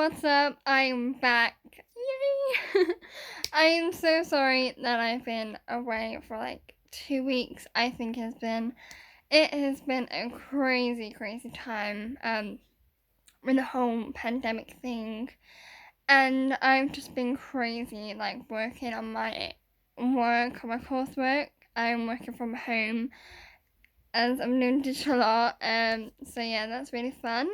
what's up? I'm back. Yay! I am so sorry that I've been away for like 2 weeks. It has been a crazy, crazy time. With the whole pandemic thing, and I've just been crazy, like working on my coursework. I'm working from home as I'm doing digital art. So yeah, that's really fun.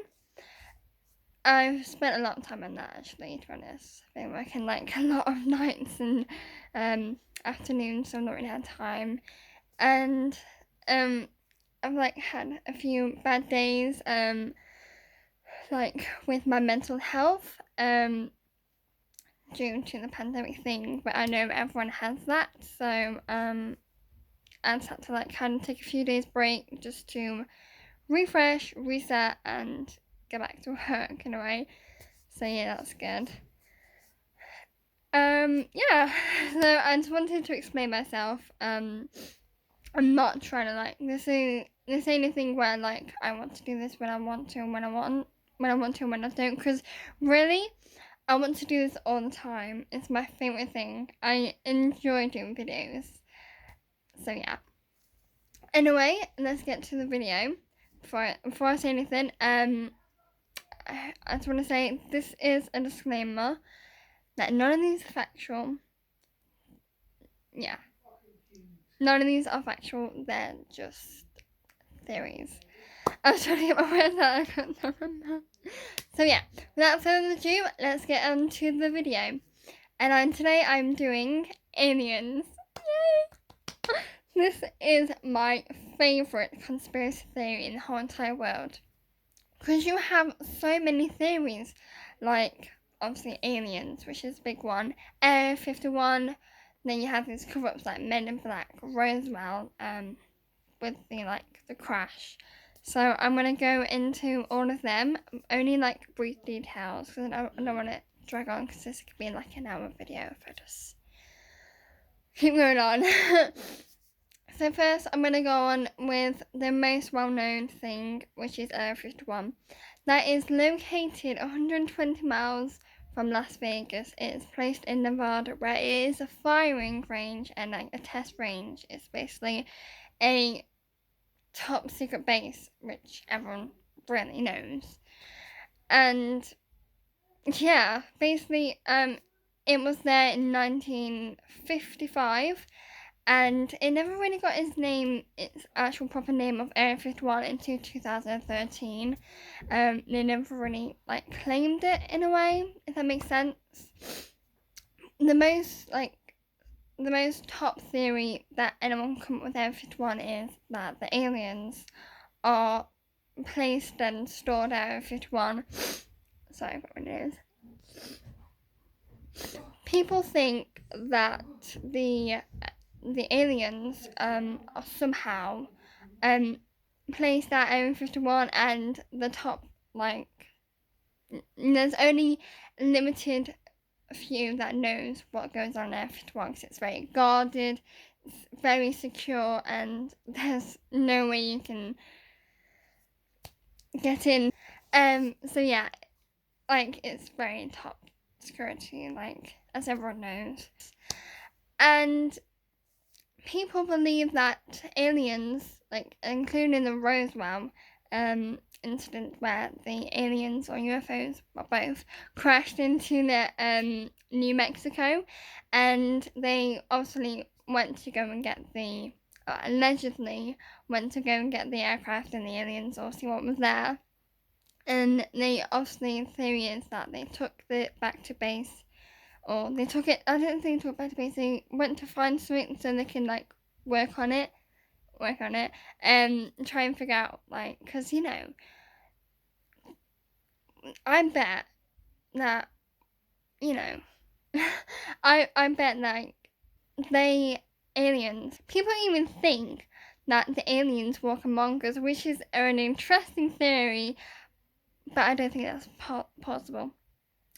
I've spent a lot of time on that actually, to be honest. I've been working like a lot of nights and afternoons, so I've not really had time. And I've like had a few bad days, like with my mental health, due to the pandemic thing, but I know everyone has that, so I just had to like kind of take a few days break just to refresh, reset, and get back to work in a way. So yeah, that's good. Yeah, so I just wanted to explain myself. I'm not trying to like this ain't anything where like I want to do this when I want to and when I want to and when I don't, because really I want to do this all the time. It's my favorite thing. I enjoy doing videos. So yeah. Anyway, let's get to the video. Before I say anything, I just want to say this is a disclaimer that none of these are factual. Yeah. None of these are factual, they're just theories. I was trying to get my words out, I couldn't remember. So yeah, without further ado, let's get on to the video. And today I'm doing aliens. Yay! This is my favourite conspiracy theory in the whole entire world. Because you have so many theories, like obviously aliens, which is a big one, Area 51, then you have these cover-ups like Men in Black, Roswell, with the crash. So I'm gonna go into all of them, only like brief details, because I don't want to drag on, because this could be like an hour video if I just keep going on. So first I'm gonna go on with the most well-known thing, which is Area 51. That is located 120 miles from Las Vegas. It is placed in Nevada, where it is a firing range and like a test range. It's basically a top secret base, which everyone really knows. And yeah, basically, it was there in 1955, and it never really got its actual proper name of Area 51 until 2013. They never really like claimed it in a way, if that makes sense. The most top theory that anyone can come up with Area 51 is that the aliens are placed and stored at Area 51. Sorry, what it is. People think that the aliens are somehow placed at Area 51, and the top there's only limited few that knows what goes on Area 51, because it's very guarded, it's very secure, and there's no way you can get in. So yeah, it's very top security, as everyone knows. And people believe that aliens, including the Roswell incident where the aliens or UFOs, or both, crashed into New Mexico, and they obviously went to go and get allegedly went to go and get the aircraft and the aliens, or see what was there. And the theory is that they took it back to base, or they took it, I don't think they took it back to base, they went to find something so they can, work on it, and try and figure out, because, I bet that, I bet that people even think that the aliens walk among us, which is an interesting theory, but I don't think that's possible.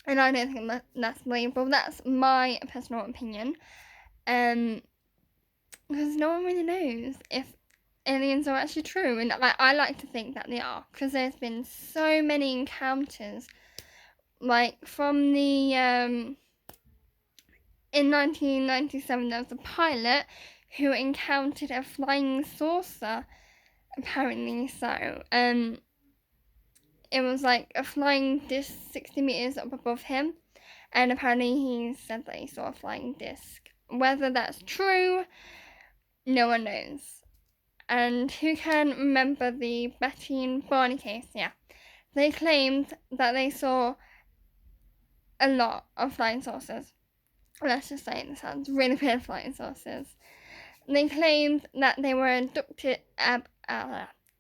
And I don't think that's believable. That's my personal opinion. Because no one really knows if aliens are actually true. And I like to think that they are. Because there's been so many encounters like from the in 1997 there was a pilot who encountered a flying saucer, apparently. So it was like a flying disc 60 meters up above him, and apparently he said that he saw a flying disc. Whether that's true, no one knows. And who can remember the Betty and Barney case? Yeah. They claimed that they saw a lot of flying saucers. Let's just say it sounds really weird, flying saucers. They claimed that they were abducted.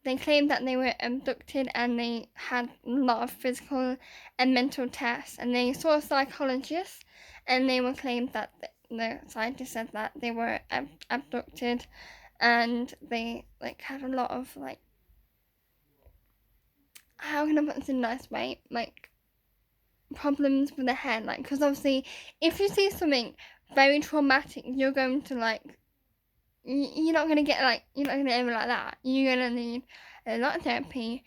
They claimed that they were abducted, and they had a lot of physical and mental tests. And they saw a psychologist, and they were claimed that the scientist said that they were abducted, and they like had a lot of like, how can I put this in a nice way, like problems with the head, like, because obviously if you see something very traumatic, you're going to like, you're not going to get like, you're not going to end like that. You're going to need a lot of therapy,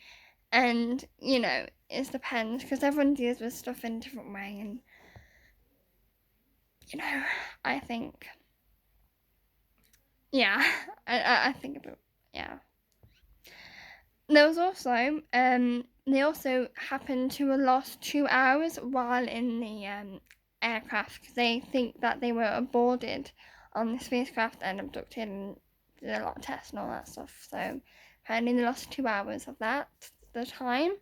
and you know, it depends, because everyone deals with stuff in a different way. And you know, I think, yeah, I think about, yeah. There was also they also happened to have lost 2 hours while in the aircraft, because they think that they were aborted on the spacecraft and abducted and did a lot of tests and all that stuff. So apparently they lost 2 hours of that the time.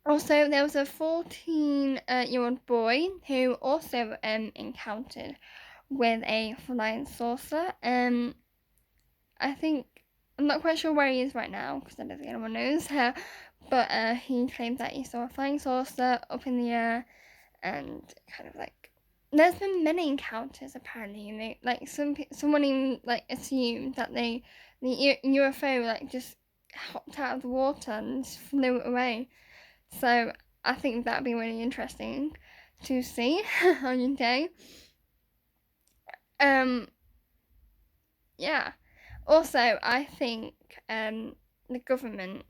Also, there was a 14-year-old boy who also encountered with a flying saucer. I think, I'm not quite sure where he is right now, because I don't think anyone knows. But he claimed that he saw a flying saucer up in the air, and kind of like, there's been many encounters apparently, and they like someone even like assumed that the UFO like just hopped out of the water and just flew away. So I think that'd be really interesting to see on your day. Yeah. Also, I think the government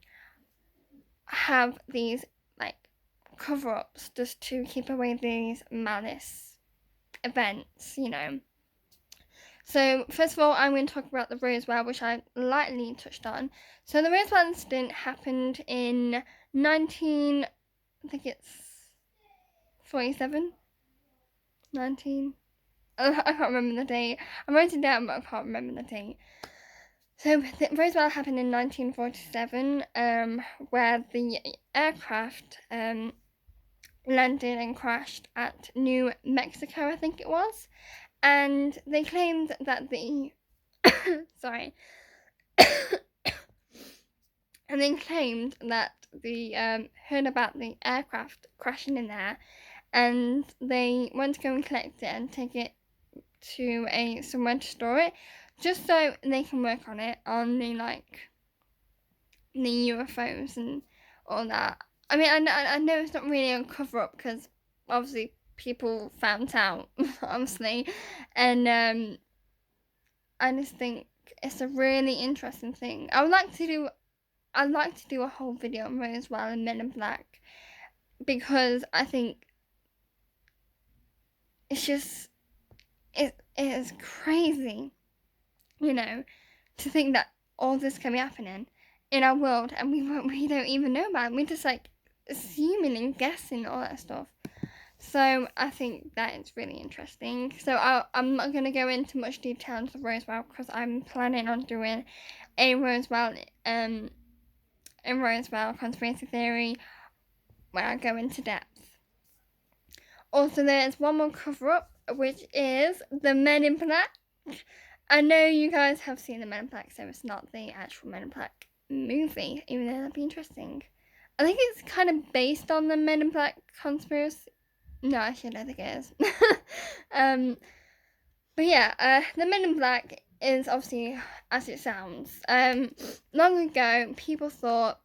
have these like cover-ups just to keep away these malice events, you know. So first of all, I'm going to talk about the Roswell, which I lightly touched on. So the Roswell incident happened in I think it's 47, 19. I can't remember the date. I wrote it down, but I can't remember the date. So Roswell happened in 1947, where the aircraft landed and crashed at New Mexico, I think it was, and they claimed that the sorry, and they claimed that the heard about the aircraft crashing in there, and they went to go and collect it and take it to somewhere to store it, just so they can work on it, on the like the UFOs and all that. I mean, I know it's not really a cover up, because obviously people found out, obviously, and I just think it's a really interesting thing. I'd like to do a whole video on Roswell and Men in Black, because I think it's just, it is crazy, you know, to think that all this can be happening in our world, and we don't even know about it. We're just like assuming and guessing all that stuff. So I think that is really interesting. So I'm not going to go into much detail into Roswell, because I'm planning on doing a Roswell conspiracy theory where I go into depth. Also, there's one more cover-up, which is the Men in Black. I know you guys have seen the Men in Black, so it's not the actual Men in Black movie, even though that'd be interesting. I think it's kind of based on the Men in Black conspiracy. No, actually, I don't think it is. But yeah, the Men in Black is obviously as it sounds. Long ago, people thought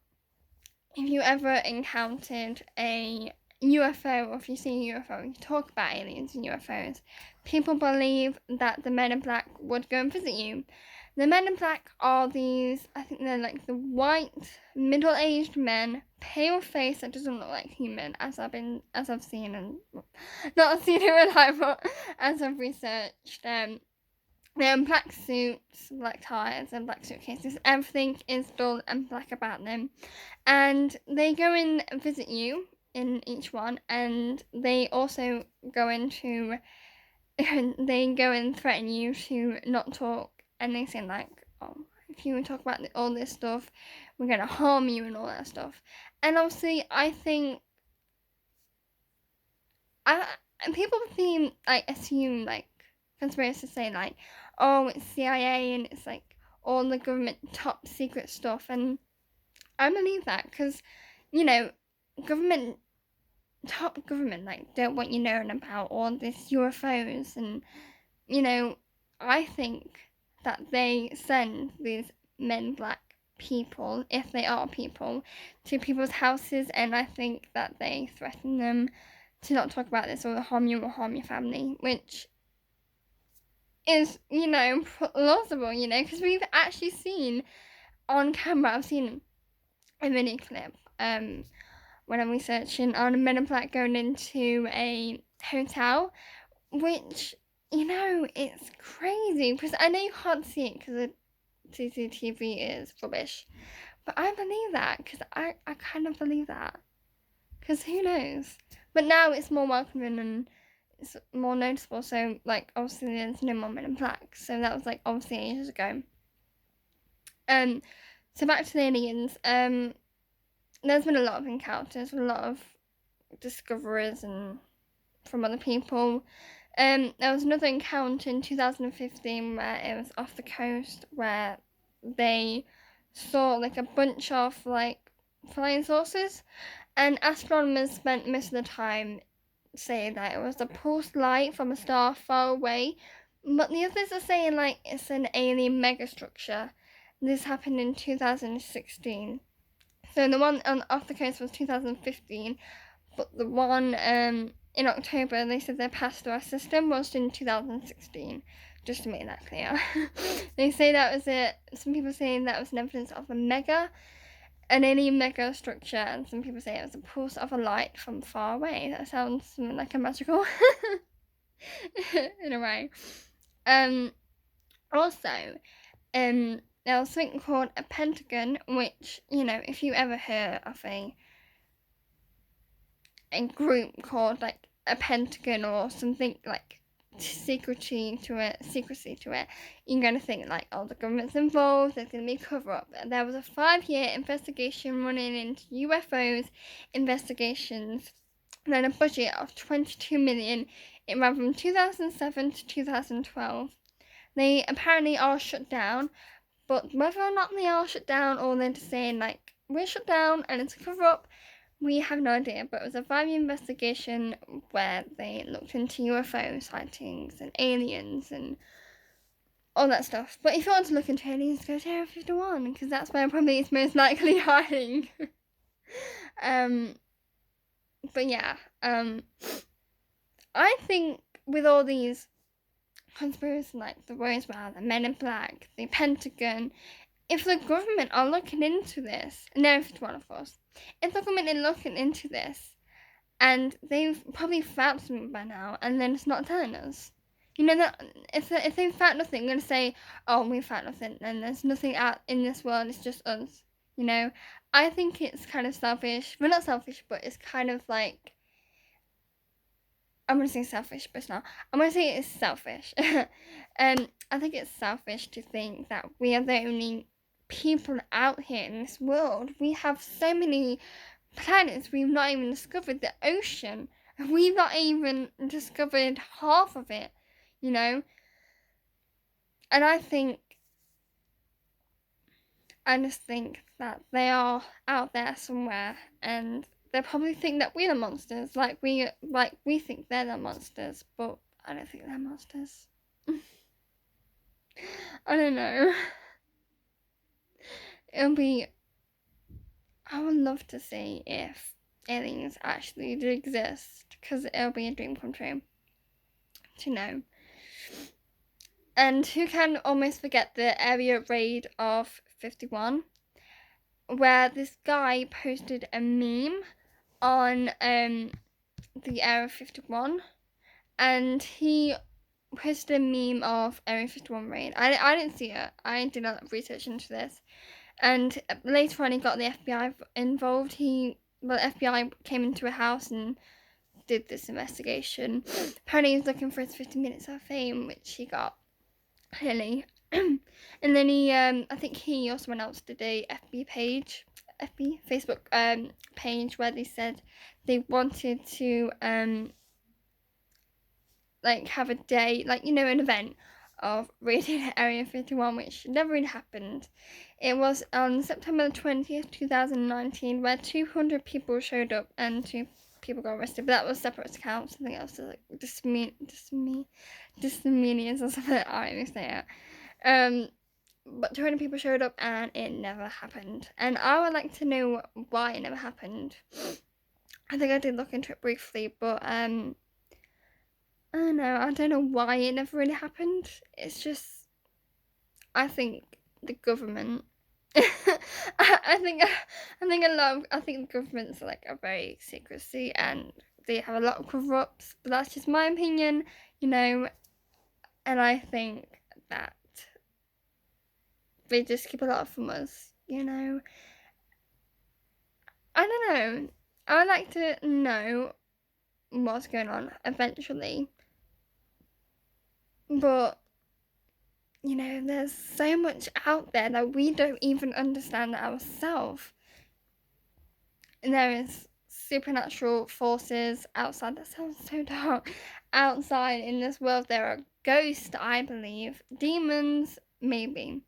if you ever encountered a UFO, or if you see a UFO, you talk about aliens and UFOs, people believe that the Men in Black would go and visit you. The men in black are these, I think they're like the white, middle-aged men, pale face that doesn't look like human, as I've seen, and not seen in real life, but as I've researched. They're in black suits, black ties, and black suitcases. Everything is dull and black about them. And they go and visit you in each one, and they also go into they go and threaten you to not talk, and they say like, oh, if you talk about all this stuff, we're gonna harm you and all that stuff. And obviously, I think people assume like conspiracies say like, oh, it's CIA and it's like all the government top secret stuff, and I believe that because, you know, top government like don't want you knowing about all this UFOs, and you know, I think that they send these men black people, if they are people, to people's houses, and I think that they threaten them to not talk about this or harm you or harm your family, which is, you know, plausible, you know, because we've actually seen on camera, I've seen a mini clip when I'm researching on Men in Black going into a hotel, which, you know, it's crazy because I know you can't see it because the CCTV is rubbish, but I believe that because I kind of believe that because who knows, but now it's more welcoming and it's more noticeable, so like obviously there's no more Men in Black, so that was like obviously ages ago. So back to the aliens. There's been a lot of encounters, a lot of discoveries and from other people. There was another encounter in 2015 where it was off the coast where they saw like a bunch of like flying saucers, and astronomers spent most of the time saying that it was a pulsed light from a star far away, but the others are saying like it's an alien megastructure. This happened in 2016. So the one off the coast was 2015, but the one in October they said they passed through our system was in 2016. Just to make that clear, they say that was it. Some people saying that was an evidence of an alien mega structure, and some people say it was a pulse of a light from far away. That sounds something like a magical, in a way. Also, there was something called a pentagon, which, you know, if you ever heard of a group called like a pentagon or something like secrecy to it, you're going to think like, oh, the government's involved, there's going to be a cover-up. There was a 5-year investigation running into UFOs investigations, and then a budget of 22 million. It ran from 2007 to 2012. They apparently are shut down, but whether or not they are shut down or they're just saying like, we're shut down and it's a cover-up, we have no idea. But it was a 5-year investigation where they looked into UFO sightings and aliens and all that stuff. But if you want to look into aliens, go to Area 51 because that's where probably it's most likely hiding. But yeah, I think with all these conspiracies like the Roswell, the Men in Black, the Pentagon, if the government are looking into this, and Area 51 of course, if the government is looking into this, and they've probably found something by now, and then it's not telling us, you know, that if they've found nothing, they're gonna say, oh, we found nothing, and there's nothing out in this world, it's just us, you know. I think it's kind of selfish, well, not selfish, but it's kind of like, I'm gonna say selfish, but it's not. I'm gonna say it's selfish. I think it's selfish to think that we are the only people out here in this world. We have so many planets. We've not even discovered the ocean. We've not even discovered half of it, you know. And I just think that they are out there somewhere, and they probably think that we're the monsters, like we think they're the monsters, but I don't think they're monsters. I don't know. I would love to see if aliens actually do exist, because it'll be a dream come true to know. And who can almost forget the area raid of 51, where this guy posted a meme on the Area 51, and he posted a meme of Area 51 raid. I didn't see it. I did not research into this. And later on, he got the FBI involved. The FBI came into a house and did this investigation. Apparently, he was looking for his 50 minutes of fame, which he got, clearly. And then I think he also announced a FB Facebook page, where they said they wanted to like have a day, like, you know, an event of raiding Area 51, which never really happened. It was on September 20th, 2019, where 200 people showed up and 2 people got arrested, but that was separate accounts. I think that was like misdemeanors or something. I don't even say it. But 200 people showed up and it never happened. And I would like to know why it never happened. I think I did look into it briefly, but I don't know. I don't know why it never really happened. It's just, I think the government. I think the governments like are very secrecy and they have a lot of corrupts. But that's just my opinion, you know. And I think that they just keep a lot from us, you know. I don't know. I would like to know what's going on eventually. But, you know, there's so much out there that we don't even understand ourselves. And there is supernatural forces outside. That sounds so dark. Outside in this world, there are ghosts, I believe. Demons, maybe.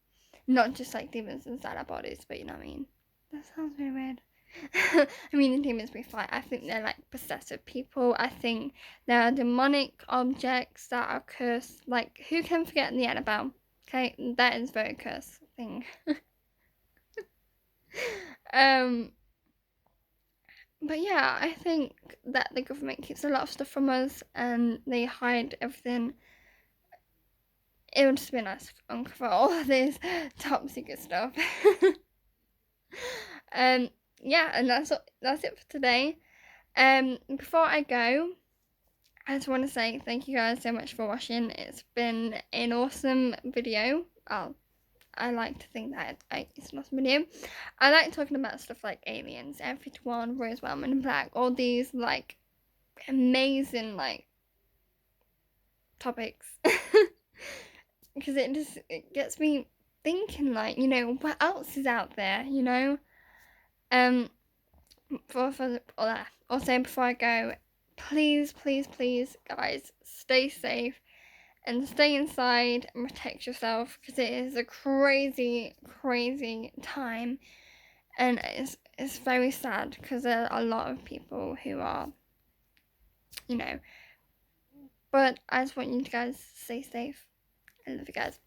Not just like demons inside our bodies, but you know what I mean. That sounds very weird. I mean, the demons we fight, I think they're like possessive people. I think there are demonic objects that are cursed. Like, who can forget the Annabelle? Okay, that is a very cursed thing. But yeah, I think that the government keeps a lot of stuff from us and they hide everything. It would just be nice to uncover all of this top secret stuff. Yeah, and that's it for today. Before I go, I just want to say thank you guys so much for watching. It's been an awesome video. I like to think that it's an awesome video. I like talking about stuff like aliens, Area 51, Roswell, Men in Black, all these like amazing like topics. Because it gets me thinking, like, you know, what else is out there, you know? Also, before I go, please, guys, stay safe and stay inside and protect yourself, because it is a crazy time, and it's very sad because there are a lot of people who are, you know. But I just want you guys to stay safe. I love you guys.